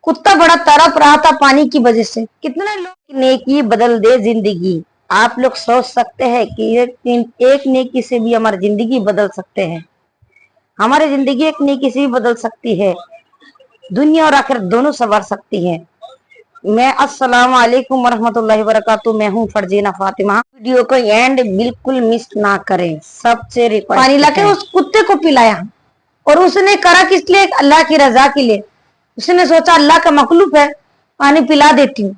कुत्ता बड़ा तड़प रहा था पानी की वजह से। कितने लोग नेकी बदल दे जिंदगी। आप लोग सोच सकते हैं कि एक नेकी से भी हमारी जिंदगी बदल सकते हैं। हमारी जिंदगी एक नेकी से भी बदल सकती है, दुनिया और आखिरत दोनों संवार सकती है। मैं अस्सलाम वालेकुम वरहमतुल्लाहि वबरकातुहू, मैं हूँ फरजीना फातिमा। वीडियो को एंड बिल्कुल मिस ना करें, सबसे रिक्वेस्ट। पानी लाके उस कुत्ते को पिलाया और उसने करा किस लिए? अल्लाह की रजा के लिए। उसने सोचा अल्लाह का मखलूक है, पानी पिला देती हूँ।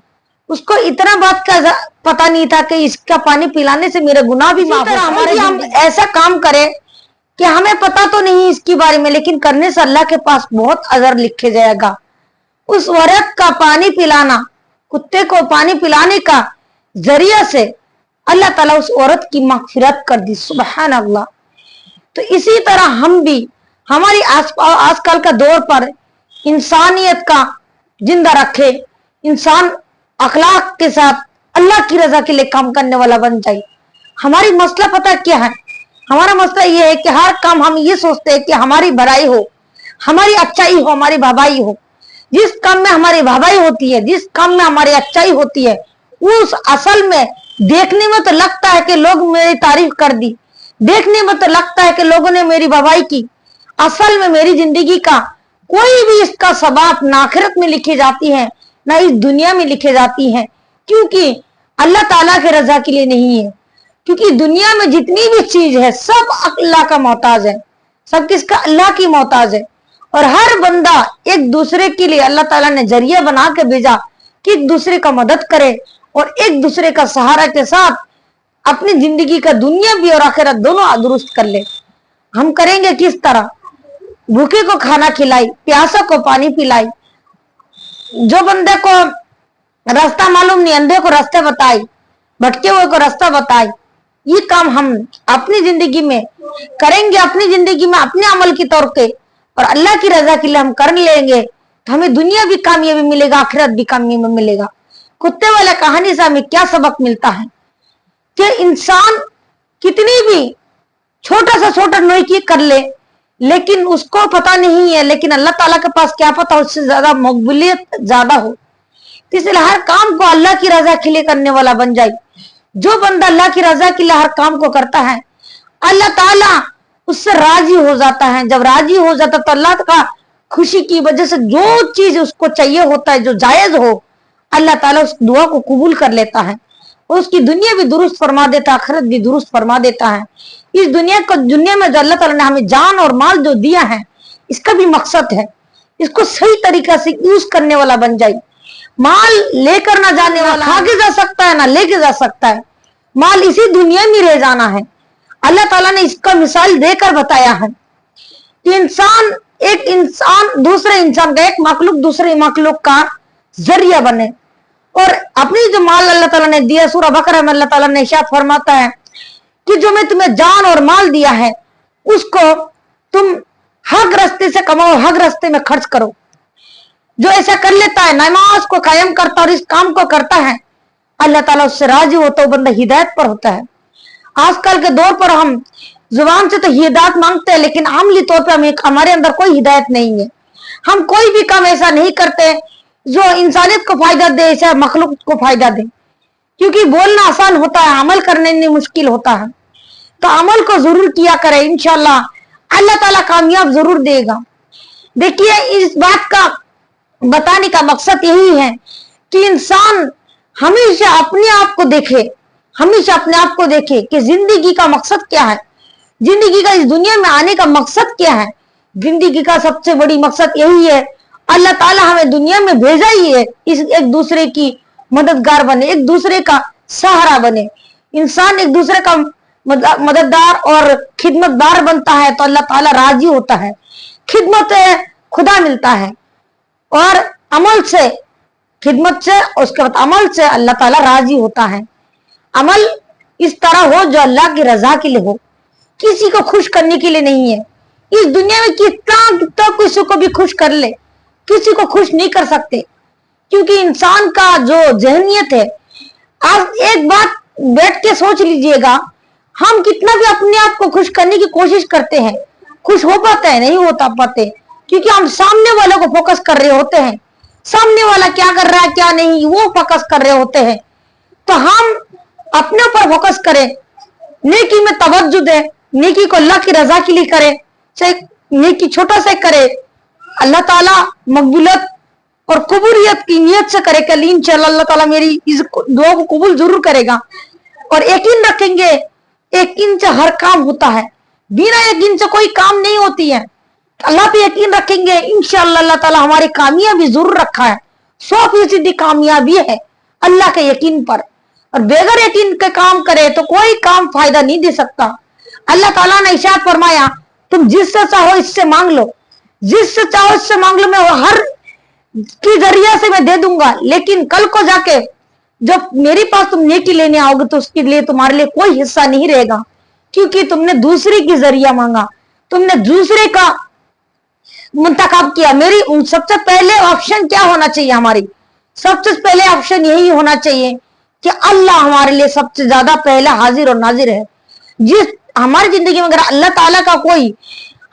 उसको इतना बात का पता नहीं था कि इसका पानी पिलाने से मेरे गुनाह भी माफ होंगे। हम ऐसा काम करें कि हमें पता तो नहीं इसके बारे में, लेकिन करने से अल्लाह के पास बहुत अजर लिखे जाएगा। उस औरत का पानी पिलाना, कुत्ते को पानी पिलाने का जरिया से अल्लाह ताला उस औरत की मगफिरत कर दी। सुबहान अल्लाह। तो इसी तरह हम भी हमारी आजकल का दौर पर इंसानियत का जिंदा रखे, इंसान अखलाक के साथ अल्लाह की रजा के लिए काम करने वाला बन जाए। हमारी मसला पता क्या है? हमारा मसला ये है कि हर काम हम ये सोचते हैं कि हमारी भलाई हो, हमारी अच्छाई हो, हमारी भलाई हो। जिस काम में हमारी भलाई होती है, जिस काम में हमारी अच्छाई होती है, उस असल में देखने में तो लगता है कि लोग मेरी तारीफ कर दी, देखने में तो लगता है कि लोगों ने मेरी भलाई की। असल में मेरी जिंदगी का कोई भी इसका सबाब ना आखिरत में लिखी जाती है, ना इस दुनिया में लिखे जाती है, क्योंकि अल्लाह ताला के रजा के लिए नहीं है। क्योंकि दुनिया में जितनी भी चीज है सब अल्लाह का मोहताज है, सब किसका? अल्लाह की मोहताज है। और हर बंदा एक दूसरे के लिए अल्लाह ताला ने जरिया बना के भेजा कि एक दूसरे का मदद करे और एक दूसरे का सहारा के साथ अपनी जिंदगी का दुनिया भी और आखिरत दोनों दुरुस्त कर ले। हम करेंगे किस तरह? भूखे को खाना खिलाई, प्यासा को पानी पिलाई, जो बंदे को रास्ता मालूम नहीं अंधे को रास्ते बताई, भटके हुए को रास्ता बताई। ये काम हम अपनी जिंदगी में करेंगे, अपनी जिंदगी में अपने अमल के तौर पे और अल्लाह की रजा के लिए हम कर लेंगे तो हमें दुनिया भी कामयाबी मिलेगा, आखिरत भी कामयाबी मिलेगा। कुत्ते वाले कहानी से हमें क्या सबक मिलता है कि इंसान कितनी भी छोटा सा छोटा नेकी कर ले, लेकिन उसको पता नहीं है, लेकिन अल्लाह ताला के पास क्या पता उससे ज्यादा मकबूलियत ज्यादा हो। तो इसलिए हर काम को अल्लाह की रजा के लिए करने वाला बन जाए। जो बंदा अल्लाह की रजा के लिए हर काम को करता है, अल्लाह ताला उससे राजी हो जाता है। जब राजी हो जाता तो अल्लाह का खुशी की वजह से जो चीज उसको चाहिए होता है, जो जायज हो, अल्लाह ताला उस दुआ को कबूल कर लेता है। उसकी दुनिया भी दुरुस्त फरमा देता है, आखिरत भी दुरुस्त फरमा देता है। इस दुनिया में जो अल्लाह ताला ने हमें जान और माल जो दिया है, इसका भी मकसद है इसको सही तरीका से यूज करने वाला बन जाए। माल लेकर ना जाने वाला आगे जा सकता है ना लेके जा सकता है। माल इसी दुनिया में रह जाना है। अल्लाह ताला ने इसका मिसाल देकर बताया है कि एक इंसान दूसरे इंसान का, एक मखलूक दूसरे मखलूक का जरिया बने। और अपनी जो माल अल्लाह ताला ने दिया, सूरह बकरा में अल्लाह ताला ने इरशाद फरमाता है कि जो मैं तुम्हें जान और माल दिया है उसको तुम हक रास्ते से कमाओ, हक रास्ते में खर्च करो। जो ऐसा कर लेता है, नमाज को कायम करता और इस काम को करता है, अल्लाह ताला उससे राजी होता है, वो बंदा हिदायत पर होता है। आजकल के दौर पर हम जुबान से तो हिदायत मांगते हैं, लेकिन अमली तौर पर हमारे अंदर कोई हिदायत नहीं है। हम कोई भी काम ऐसा नहीं करते जो इंसानियत को फायदा दे, ऐसा मखलूक को फायदा दे। क्योंकि बोलना आसान होता है, अमल करने में मुश्किल होता है। तो अमल को जरूर किया करें, इंशाल्लाह अल्लाह ताला कामयाब जरूर देगा। देखिए, इस बात का बताने का मकसद यही है कि इंसान हमेशा अपने आप को देखे, हमेशा अपने आप को देखे कि जिंदगी का मकसद क्या है, जिंदगी का इस दुनिया में आने का मकसद क्या है। जिंदगी का सबसे बड़ी मकसद यही है, अल्लाह ताला हमें दुनिया में भेजा ही है इस एक दूसरे की मददगार बने, एक दूसरे का सहारा बने। इंसान एक दूसरे का मददगार और खिदमतदार बनता है तो अल्लाह ताला राजी होता है। खिदमत खुदा मिलता है और अमल से, खिदमत से, उसके बाद अमल से अल्लाह ताला राजी होता है। अमल इस तरह हो जो अल्लाह की रजा के लिए हो, किसी को खुश करने के लिए नहीं है। इस दुनिया में कितना किसी को भी खुश कर ले, किसी को खुश नहीं कर सकते, क्योंकि इंसान का जो जहनियत है। आज एक बात बैठ के सोच लीजिएगा, हम कितना भी अपने आप को खुश करने की कोशिश करते हैं, खुश हो पाते हैं? नहीं होता पाते, क्योंकि हम सामने वालों को फोकस कर रहे होते हैं। सामने वाला क्या कर रहा है क्या नहीं वो फोकस कर रहे होते हैं। तो हम अपने ऊपर फोकस करें, नेकी में तवज्जो दें, नेकी को अल्लाह की रजा के लिए करें, चाहे नेकी छोटा से करे, अल्लाह ताला मकबूलत और कबूलियत की नियत से करे कि इंशाअल्लाह अल्लाह ताला मेरी इस दुआ को कबूल जरूर करेगा। और यकीन रखेंगे, यकीन से हर काम होता है, बिना यकीन से कोई काम नहीं होती है। अल्लाह पे यकीन रखेंगे, इंशाअल्लाह अल्लाह ताला हमारी कामयाबी जरूर रखा है, 100% कामयाबी है अल्लाह के यकीन पर। और बेगर यकीन के काम करे तो कोई काम फायदा नहीं दे सकता। अल्लाह ताला ने इरशाद फरमाया, तुम जिससे चाहो इससे मांग लो, जिससे चाहो इससे मांग लो, मैं हर की जरिया से मैं दे दूंगा। लेकिन कल को जाके जब मेरे पास तुम नेकी लेने आओगे तो उसके लिए तुम्हारे लिए कोई हिस्सा नहीं रहेगा, क्योंकि तुमने दूसरे की जरिया मांगा, तुमने दूसरे का मुंतखब किया। मेरी सबसे पहले ऑप्शन क्या होना चाहिए? हमारी सबसे पहले ऑप्शन यही होना चाहिए कि अल्लाह हमारे लिए सबसे ज्यादा पहला हाजिर और नाजिर है। जिस हमारी जिंदगी में अगर अल्लाह ताला का कोई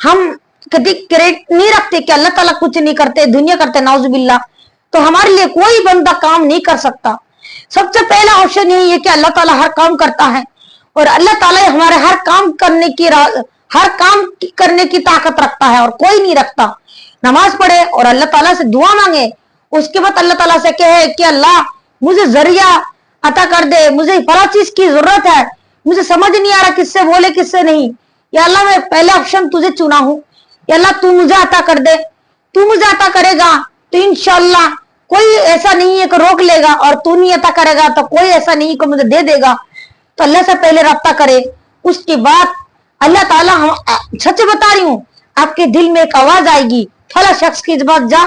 हम कभी क्रेडिट नहीं रखते कि अल्लाह ताला कुछ नहीं करते, दुनिया करते, नाउजुबिल्लाह, तो हमारे लिए कोई बंदा काम नहीं कर सकता। सबसे पहला ऑप्शन यही है कि अल्लाह ताला हर काम करता है और अल्लाह ताला हमारे हर काम करने की ताकत रखता है और कोई नहीं रखता। नमाज पढ़े और अल्लाह ताला से दुआ मांगे, उसके बाद अल्लाह ताला से कहे कि अल्लाह मुझे जरिया अता कर दे, मुझे फला चीज की जरूरत है, मुझे समझ नहीं आ रहा किससे बोले किससे नहीं, या अल्लाह मैं पहले ऑप्शन तुझे चुना हूं, या अल्लाह तू मुझे अता कर दे। तू मुझे अता करेगा तो इंशाअल्लाह कोई ऐसा नहीं है कि रोक लेगा, और तू नहीं अता करेगा तो कोई ऐसा नहीं कि मुझे दे देगा। तो अल्लाह से पहले रब्ता करे, उसके बाद अल्लाह ताला, हम सच बता रही हूँ, आपके दिल में एक आवाज आएगी, फला शख्स की बात जा,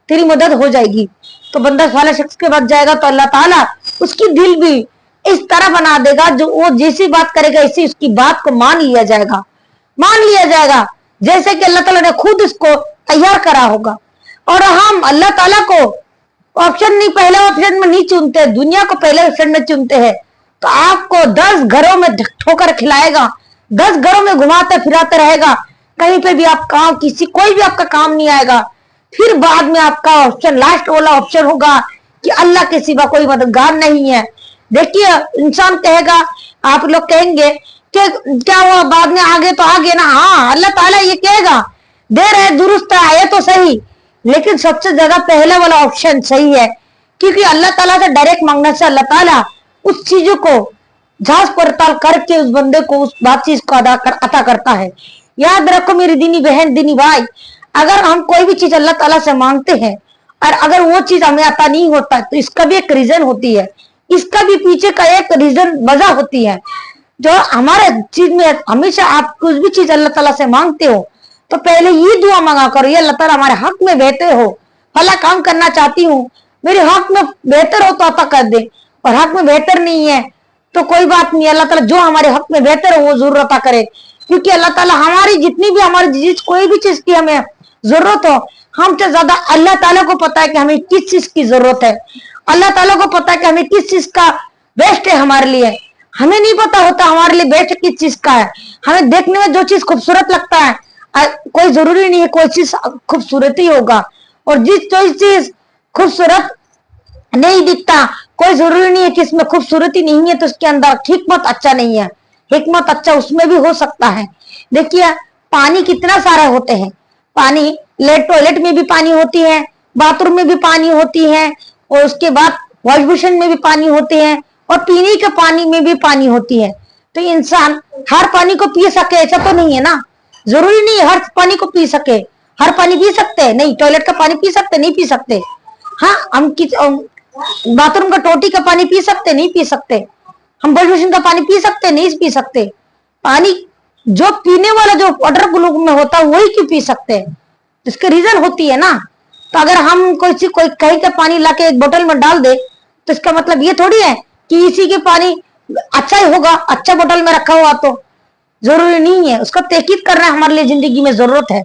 तेरी मदद हो जाएगी। तो बंदा फला शख्स के पास जाएगा तो अल्लाह ताला उसकी दिल भी इस तरह बना देगा, जो वो जैसी बात करेगा इसी उसकी बात को मान लिया जाएगा, जैसे कि अल्लाह ताला ने खुद इसको तैयार करा होगा। और हम अल्लाह ताला को ऑप्शन नहीं, पहले ऑप्शन में नहीं चुनते, दुनिया को पहले ऑप्शन में चुनते हैं, तो आपको 10 घरों में ठोकर खिलाएगा, 10 घरों में घुमाते फिराते रहेगा, कहीं पे भी आप काम कोई भी आपका काम नहीं आएगा। फिर बाद में आपका ऑप्शन लास्ट वाला ऑप्शन होगा कि अल्लाह के सिवा कोई मददगार नहीं है। देखिए, इंसान कहेगा, आप लोग कहेंगे कि क्या हुआ बाद में आगे तो आगे ना, हाँ अल्लाह ताला ये कहेगा, दे रहे दुरुस्त है, ये तो सही, लेकिन सबसे ज्यादा पहले वाला ऑप्शन सही है, क्योंकि अल्लाह ताला से डायरेक्ट मांगने से अल्लाह ताला उस चीजों को जांच पड़ताल करके उस बंदे को उस बात चीज को अता करता है। याद रखो मेरी दीनी बहन, दीनी भाई, अगर हम कोई भी चीज अल्लाह ताला से मांगते हैं और अगर वो चीज हमें अता नहीं होता तो इसका भी एक रीजन होती है, इसका भी पीछे का एक रीजन वजह होती है। जो हमारे चीज में हमेशा आप कुछ भी चीज अल्लाह ताला से मांगते हो तो पहले ये दुआ मांगा करो, ये अल्लाह ताला हमारे हक में बेहतर हो, फला काम करना चाहती हूँ, मेरे हक में बेहतर हो तो अता कर दे, और हक में बेहतर नहीं है तो कोई बात नहीं, अल्लाह ताला जो हमारे हक में बेहतर हो वो जरूर अता करे। क्योंकि अल्लाह ताला हमारी जितनी भी हमारी कोई भी चीज की हमें जरूरत हो, हमसे ज्यादा अल्लाह ताला को पता है कि हमें किस चीज की जरूरत है, अल्लाह ताला को पता है कि हमें किस चीज का बेस्ट है हमारे लिए। हमें नहीं पता होता हमारे लिए बेस्ट किस चीज का है। हमें देखने में जो चीज खूबसूरत लगता है, कोई जरूरी नहीं है कोई चीज खूबसूरत ही होगा, और जो चीज खूबसूरत नहीं दिखता कोई जरूरी नहीं है कि इसमें खूबसूरती नहीं है तो उसके अंदर हिकमत अच्छा नहीं है, हिकमत अच्छा उसमें भी हो सकता है। देखिए, पानी कितना सारा होते हैं, पानी टॉयलेट में भी पानी होती है, बाथरूम में भी पानी होती है, और उसके बाद वॉश बेसिन में भी पानी होते हैं, और पीने के पानी में भी पानी होती है। तो इंसान हर पानी को पी सके ऐसा तो नहीं है ना, जरूरी नहीं हर पानी को पी सके। हर पानी पी सकते हैं नहीं, टॉयलेट का पानी पी सकते नहीं पी सकते, हाँ हम बाथरूम का टोटी का पानी पी सकते नहीं पी सकते, हम वॉश बेसिन का पानी पी सकते नहीं पी सकते। पानी जो पीने वाला जो वाटर ग्लूक में होता है वही क्यों पी सकते हैं, इसके रीजन होती है ना। तो अगर हम कोई कहीं का पानी लाके एक बोतल में डाल दे तो इसका मतलब ये थोड़ी है कि इसी के पानी अच्छा ही होगा, अच्छा बोतल में रखा हुआ तो जरूरी नहीं है, उसका तहकीक करना हमारे लिए जिंदगी में जरूरत है।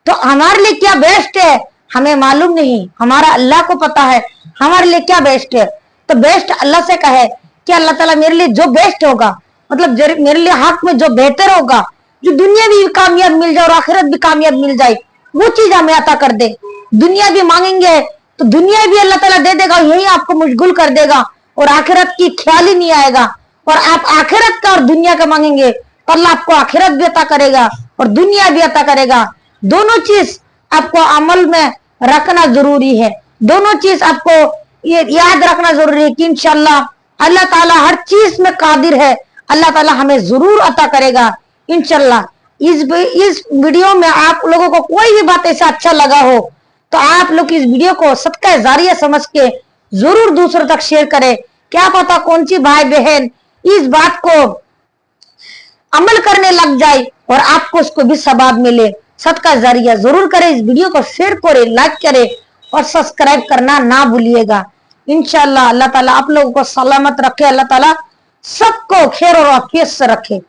तो हमारे लिए क्या बेस्ट है हमें मालूम नहीं, हमारा अल्लाह को पता है हमारे लिए क्या बेस्ट है। तो बेस्ट अल्लाह से कहे कि अल्लाह ताला मेरे लिए जो बेस्ट होगा, मतलब मेरे लिए हक में जो बेहतर होगा, जो दुनिया भी कामयाब मिल जाए और आखिरत भी कामयाब मिल जाए, वो चीज हमें अता कर दे। दुनिया भी मांगेंगे तो दुनिया भी अल्लाह ताला दे देगा, यही आपको मशगूल कर देगा और आखिरत की ख्याल ही नहीं आएगा। और आप आखिरत का और दुनिया का मांगेंगे तो अल्लाह आपको आखिरत भी अता करेगा और दुनिया भी अता करेगा। दोनों चीज आपको अमल में रखना जरूरी है, दोनों चीज आपको ये याद रखना जरूरी है कि इंशाअल्लाह अल्लाह ताला हर चीज में कादिर है, अल्लाह ताला हमें जरूर अता करेगा इंशाअल्लाह। इस वीडियो में आप लोगों को कोई भी बात ऐसा अच्छा लगा हो तो आप लोग इस वीडियो को सदका जारिया समझ के जरूर दूसरों तक शेयर करें। क्या पता कौन सी भाई बहन इस बात को अमल करने लग जाए और आपको उसको भी सवाब मिले। सदका जारिया जरूर करें, इस वीडियो को शेयर करें, लाइक करें और सब्सक्राइब करना ना भूलिएगा। इंशाअल्लाह अल्लाह ताला आप लोगों को सलामत रखे, अल्लाह ताला सबको खैर और आफियत से रखे।